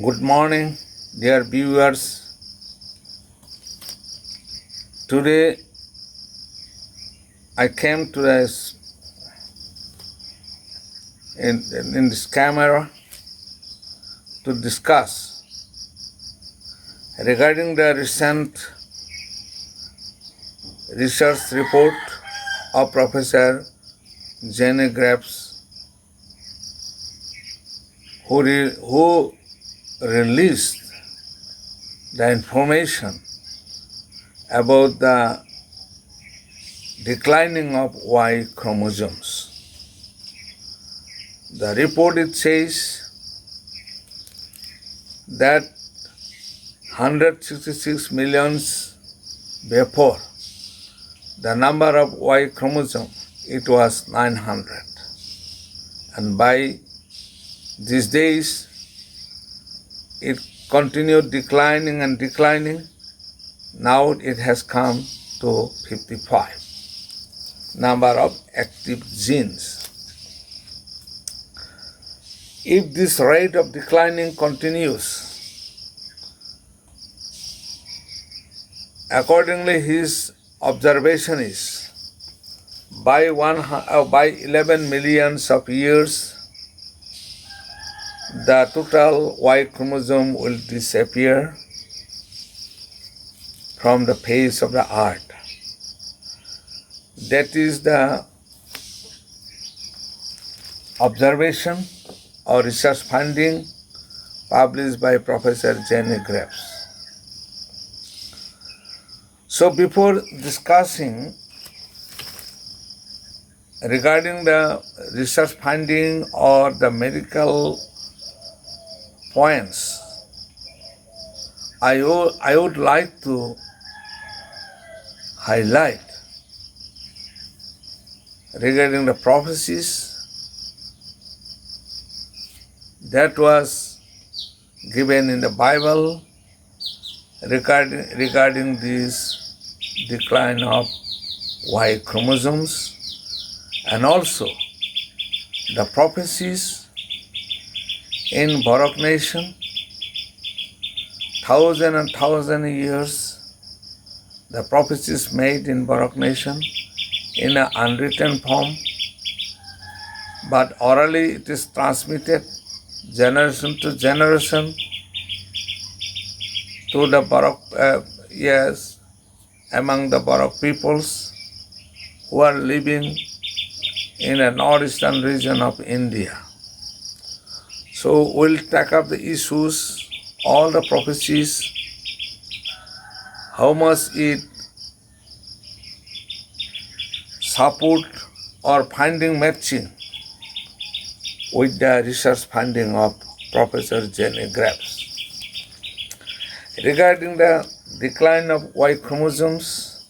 Good morning, dear viewers. Today I came to this in this camera to discuss regarding the recent research report of Professor Jenny Graves, who released the information about the declining of Y chromosomes. The report it says that 166 millions before the number of Y chromosome it was 900, and by these days it continued declining and declining. Now it has come to 55 number of active genes. If this rate of declining continues, accordingly his observation is by 11 millions of years the total Y chromosome will disappear from the face of the earth. That is the observation or research finding published by Professor Jenny Graves. So before discussing regarding the research finding or the medical points, I would like to highlight regarding the prophecies that was given in the Bible regarding this decline of Y chromosomes, and also the prophecies in Baroque nation, thousand years, the prophecies made in Baroque nation in an unwritten form, but orally it is transmitted generation to generation to the Baroque, among the Baroque peoples who are living in the northeastern region of India. So we'll take up the issues, all the prophecies, how much it support or finding matching with the research finding of Professor Jenny Graves. Regarding the decline of Y chromosomes,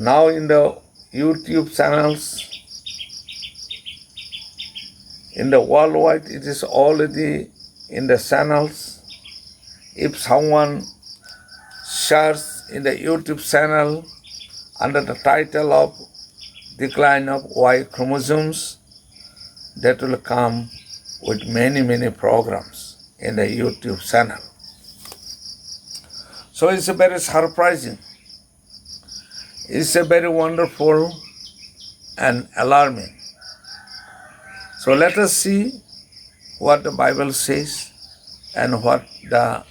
now in the YouTube channels, in the worldwide, it is already in the channels. If someone searches in the YouTube channel under the title of decline of Y chromosomes, that will come with many programs in the YouTube channel. So it's a very surprising, it's a very wonderful and alarming. So let us see what the Bible says and what the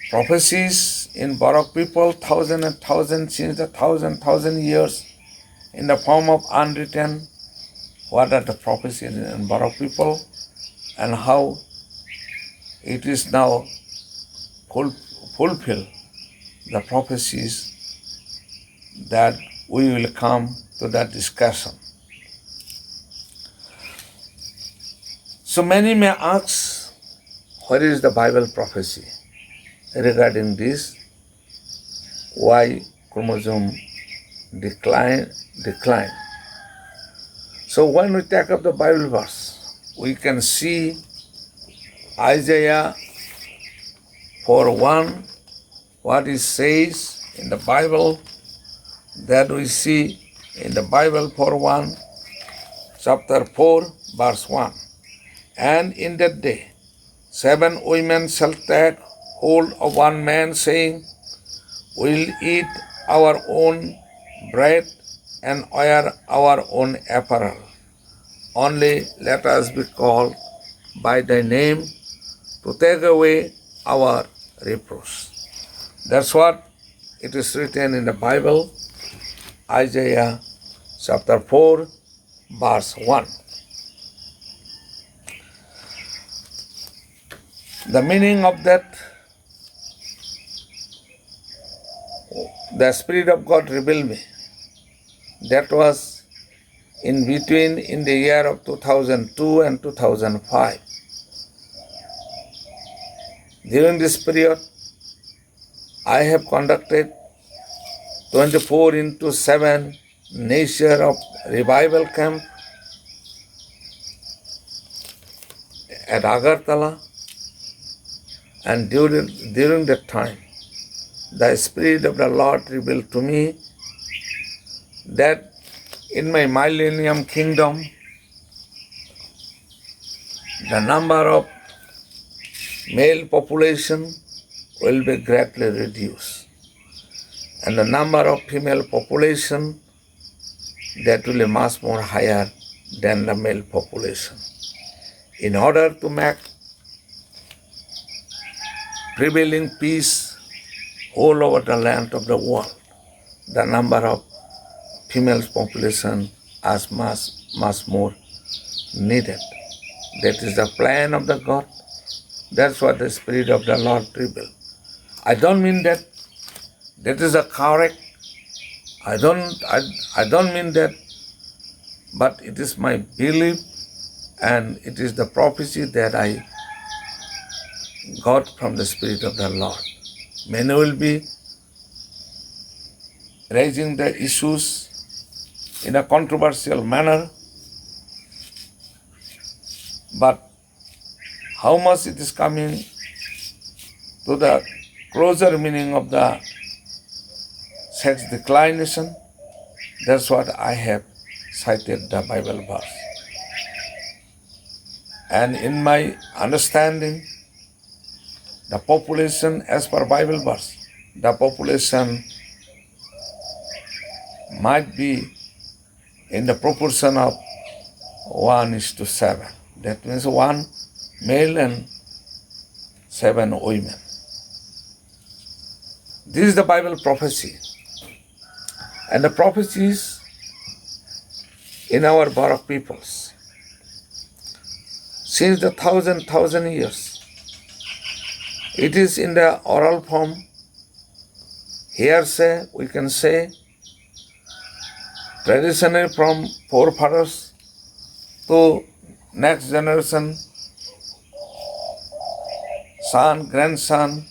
prophecies in Baroque people, thousand since the thousand years in the form of unwritten, what are the prophecies in Baroque people and how it is now fulfill the prophecies that we will come to that discussion. So many may ask, what is the Bible prophecy regarding this Y chromosome decline? So when we take up the Bible verse, we can see Isaiah 4:1, what it says in the Bible, that we see in the Bible 4:1, chapter 4, verse 1. And in that day 7 women shall take hold of one man, saying, We'll eat our own bread and wear our own apparel. Only let us be called by thy name to take away our reproach. That's what it is written in the Bible, Isaiah chapter 4, verse 1. The meaning of that, the Spirit of God revealed me. That was in between in the year of 2002 and 2005. During this period, I have conducted 24/7 nature of revival camp at Agartala, and during that time, the Spirit of the Lord revealed to me that in my millennium kingdom, the number of male population will be greatly reduced, and the number of female population that will be much more higher than the male population. In order to make prevailing peace all over the land of the world, the number of female population is much more needed. That is the plan of the God. That's what the Spirit of the Lord revealed. I don't mean that is a correct. I don't mean that, but it is my belief, and it is the prophecy that I got from the Spirit of the Lord. Many will be raising the issues in a controversial manner, but how much it is coming to the closer meaning of the sex declination, that's what I have cited the Bible verse. And in my understanding, the population, as per Bible verse, the population might be in the proportion of 1:7. That means 1 male and 7 women. This is the Bible prophecy. And the prophecies in our Barak peoples, since the thousand years, it is in the oral form, hearsay, we can say, traditionally from forefathers to next generation, son, grandson,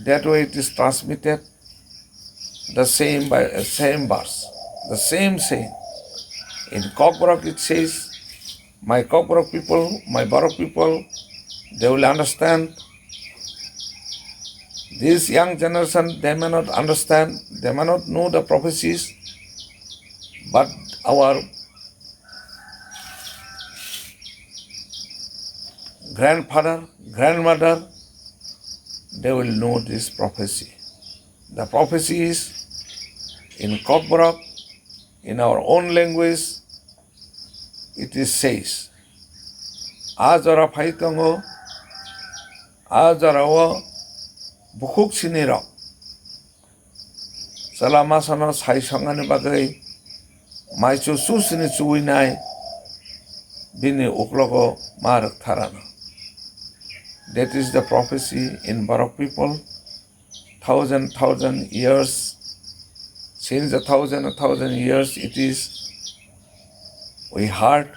that way it is transmitted, the same verse, the same saying. In Kokborok it says, my Kokborok people, my Barak people, they will understand. This young generation, they may not understand, they may not know the prophecies, but our grandfather, grandmother, they will know this prophecy. The prophecy is in Kokborok, in our own language, it is says, Azara Paitongo, Azarawa Bukuk Siniro, Salamasano Sai Sangani Bagay, Maichu Susini Chuinai, Bini Uklogo Marak Tarana. That is the prophecy in Barak people, thousand years. Since the thousand years it is, we heard,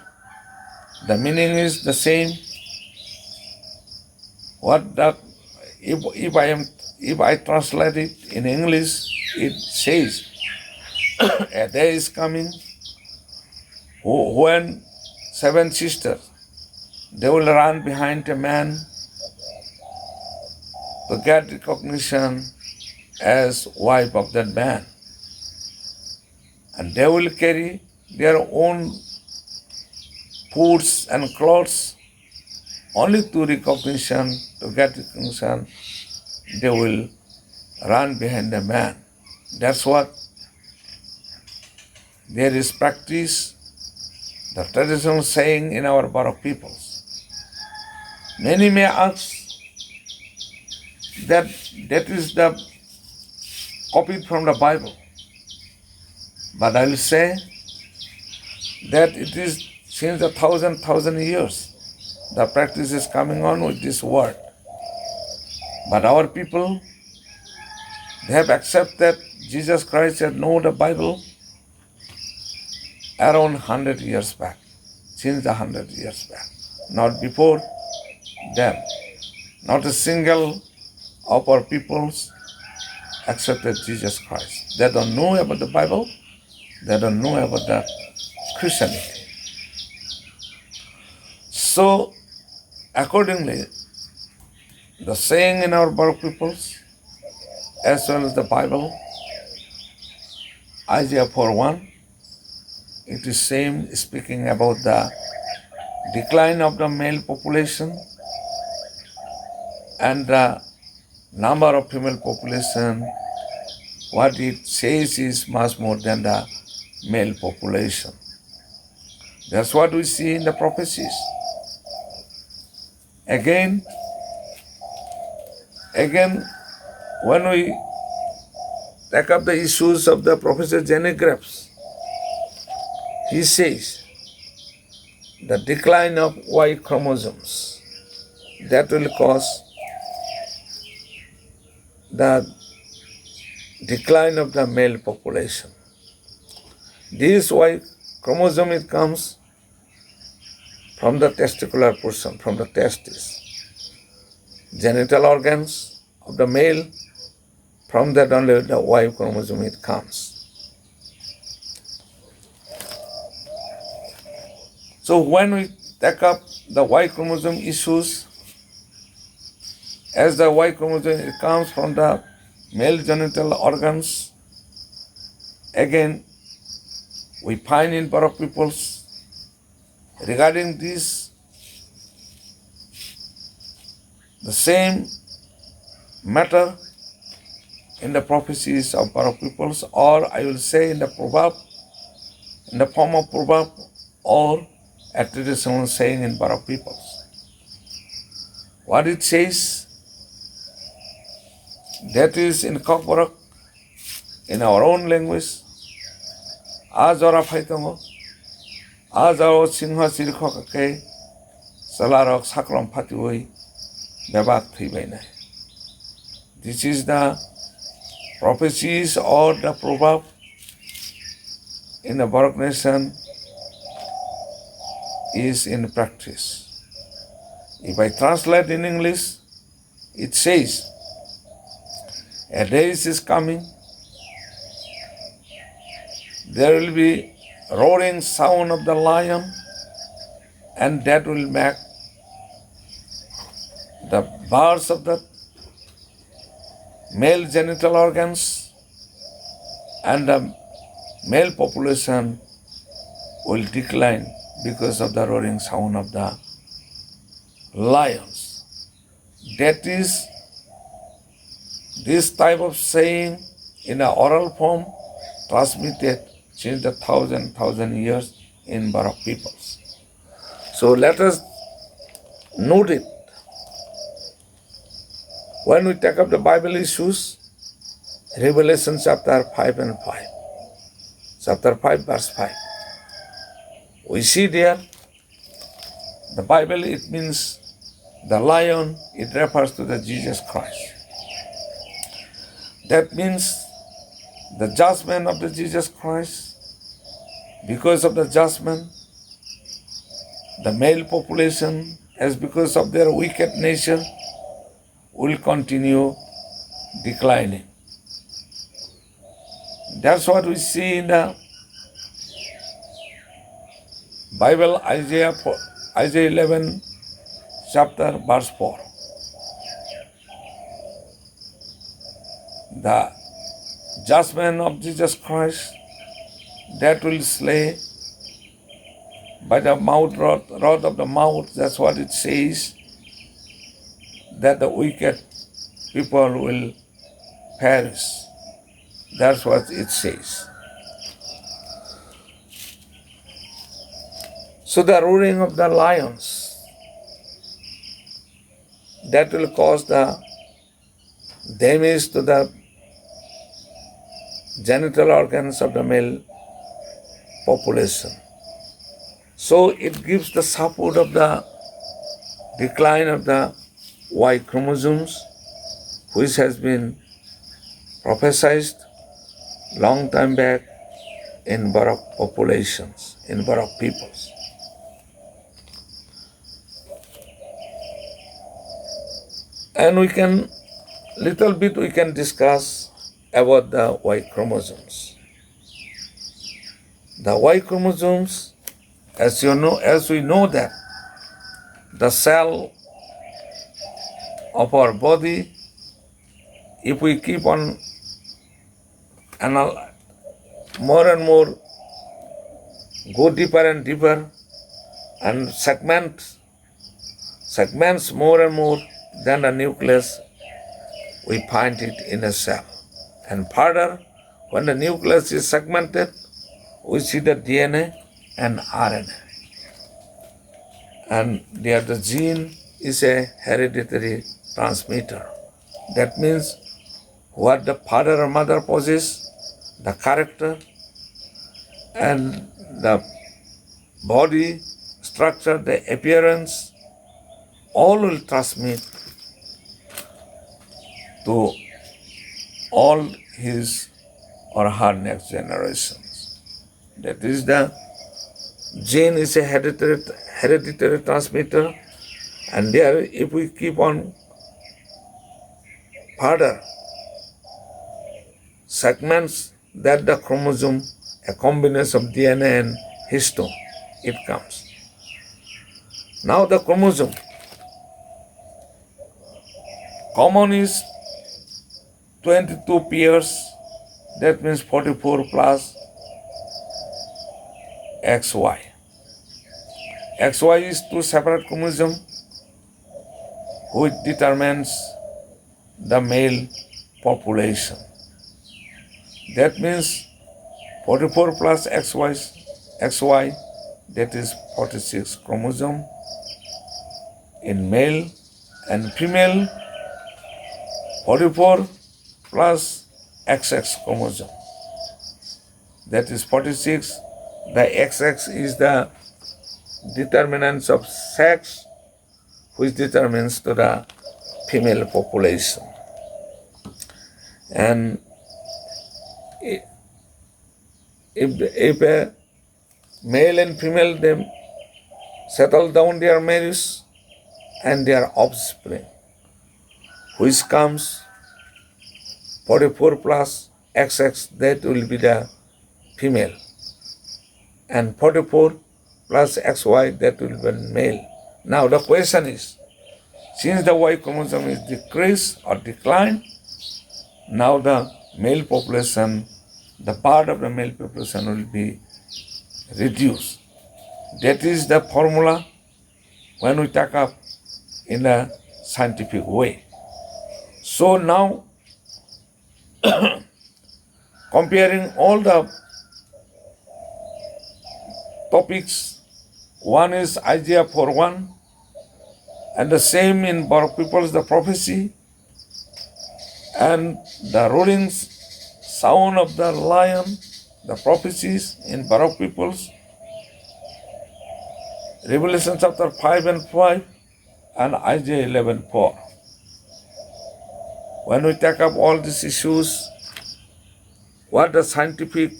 the meaning is the same. What the, if I translate it in English, it says, a day is coming when 7 sisters, they will run behind a man to get recognition as wife of that man. And they will carry their own foods and clothes only to recognition, to get recognition, they will run behind the man. That's what there is practice, the traditional saying in our Barak peoples. Many may ask that is the copied from the Bible. But I will say that it is since the thousand years the practice is coming on with this word. But our people, they have accepted Jesus Christ had known the Bible around 100 years back, since the 100 years back, not before them. Not a single of our peoples accepted Jesus Christ. They don't know about the Bible, they don't know about the Christianity. So, accordingly, the saying in our Barak peoples, as well as the Bible, Isaiah 4:1, it is same speaking about the decline of the male population and the number of female population. What it says is much more than the male population. That's what we see in the prophecies. Again, when we take up the issues of the Professor Jenny Graves, he says the decline of Y chromosomes, that will cause the decline of the male population. This Y chromosome, it comes from the testicular portion, from the testis. Genital organs of the male, from that only the Y chromosome it comes. So when we take up the Y chromosome issues, as the Y chromosome it comes from the male genital organs, again we find in Barak peoples regarding this the same matter in the prophecies of Barak peoples, or I will say in the proverb, in the form of proverb, or a traditional saying in Barak peoples. What it says, that is in Kokbarak, in our own language, Azora Paitango, Azaro Sinha Sirkokake, Salarok Sakram Patiway, Babak Thibene. This is the prophecies or the proverb in the Barak nation is in practice. If I translate in English, it says, a day is coming, there will be roaring sound of the lion, and that will make the bars of the male genital organs and the male population will decline because of the roaring sound of the lions. That is this type of saying in an oral form transmitted since the thousand years in Barak peoples. So let us note it. When we take up the Bible issues, Revelation chapter 5 and 5, chapter 5 verse 5, we see there the Bible, it means the lion, it refers to the Jesus Christ. That means the judgment of the Jesus Christ. Because of the judgment, the male population, as because of their wicked nature, will continue declining. That's what we see in the Bible, Isaiah 11, chapter verse 4. The judgment of Jesus Christ, that will slay by the mouth rod of the mouth, that's what it says, that the wicked people will perish. That's what it says. So the roaring of the lions, that will cause the damage to the genital organs of the male population. So it gives the support of the decline of the Y chromosomes, which has been prophesied long time back in Barak populations, in Barak peoples. And we can discuss about the Y chromosomes. The Y chromosomes, as we know that the cell of our body, if we keep on more and more, go deeper and deeper, and segments more and more than the nucleus, we find it in a cell. And further, when the nucleus is segmented, we see the DNA and RNA. And there the gene is a hereditary transmitter. That means what the father or mother possess, the character and the body structure, the appearance, all will transmit to all his or her next generations. That is, the gene is a hereditary transmitter, and there, if we keep on further segments, that the chromosome, a combination of DNA and histone, it comes. Now the chromosome, common is 22 pairs, that means 44 plus XY. XY is two separate chromosomes which determines the male population. That means 44 plus XY, that is 46 chromosome in male, and female 44 plus XX chromosome, that is 46. The XX is the determinants of sex, which determines to the female population. And if a male and female, they settle down their marriage and their offspring, which comes 44 plus XX, that will be the female, and 44 plus XY, that will be male. Now the question is, since the Y chromosome is decreased or declined, now the male population, the part of the male population will be reduced. That is the formula when we take up in a scientific way. So now, comparing all the topics, one is Isaiah 4:1, and the same in Barak peoples, the prophecy, and the rolling sound of the lion, the prophecies in Barak peoples, Revelation chapter 5:5, and Isaiah 11:4. When we take up all these issues, what the scientific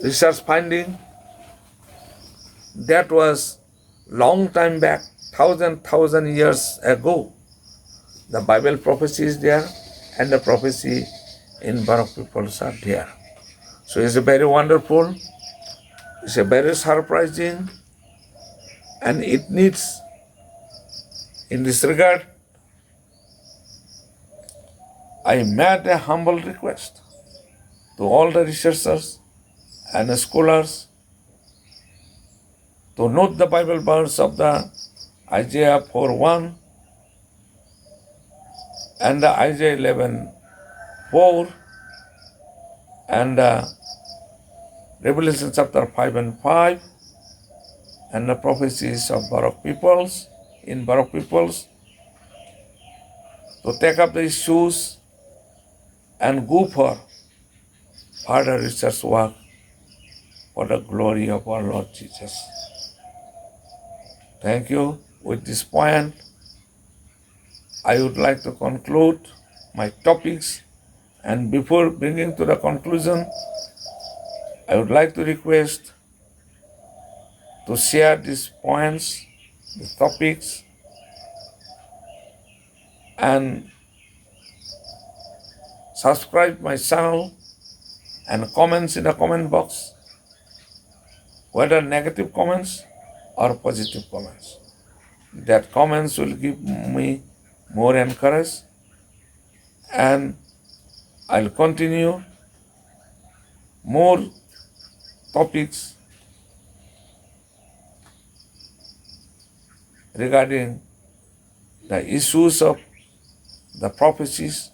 research finding, that was long time back, thousand years ago. The Bible prophecy is there, and the prophecy in Barak peoples are there. So it's a very wonderful, it's a very surprising, and it needs, in this regard, I made a humble request to all the researchers and the scholars to note the Bible verse of the Isaiah 4:1 and Isaiah 11:4, and Revelation chapter 5 and 5, and the prophecies of Baruch peoples, in Baruch peoples, to take up the issues and go for further research work for the glory of our Lord Jesus. Thank you. With this point, I would like to conclude my topics, and before bringing to the conclusion, I would like to request to share these points, the topics, and subscribe my channel and comments in the comment box, whether negative comments or positive comments. That comments will give me more encouragement, and I'll continue more topics regarding the issues of the prophecies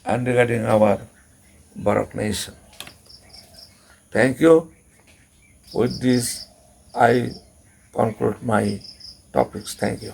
and regarding our Baruch nation. Thank you. With this, I conclude my topics. Thank you.